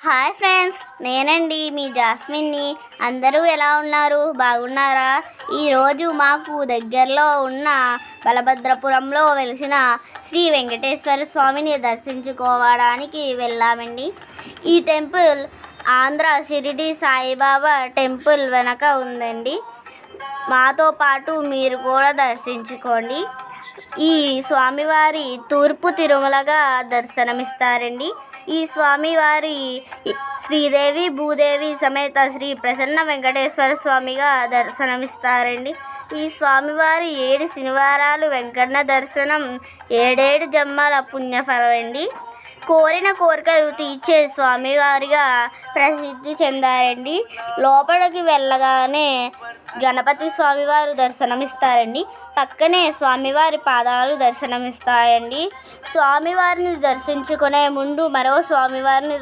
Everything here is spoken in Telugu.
హాయ్ ఫ్రెండ్స్, నేనండి మీ జాస్మిన్ని. అందరూ ఎలా ఉన్నారు? బాగున్నారా? ఈరోజు మాకు దగ్గరలో ఉన్న బలభద్రపురంలో వెలిసిన శ్రీ వెంకటేశ్వర స్వామిని దర్శించుకోవడానికి వెళ్ళామండి. ఈ టెంపుల్ ఆంధ్ర షిరిడి సాయిబాబా టెంపుల్ వెనక ఉందండి. మాతో పాటు మీరు కూడా దర్శించుకోండి. ఈ స్వామివారి తూర్పు తిరుమలగా దర్శనమిస్తారండి. ఈ స్వామివారి శ్రీదేవి భూదేవి సమేత శ్రీ ప్రసన్న వెంకటేశ్వర స్వామిగా దర్శనమిస్తారండి. ఈ స్వామివారి 7 శనివారాలు వెంకన్న దర్శనం 7 జన్మల పుణ్యఫలం అండి. కోరిన కోరికలు తీర్చే స్వామివారిగా ప్రసిద్ధి చెందారండి. లోపలికి వెళ్ళగానే గణపతి స్వామివారు దర్శనమిస్తారండి. పక్కనే స్వామివారి పాదాలు దర్శనమిస్తాయండి. స్వామివారిని దర్శించుకునే ముందు మరో స్వామివారిని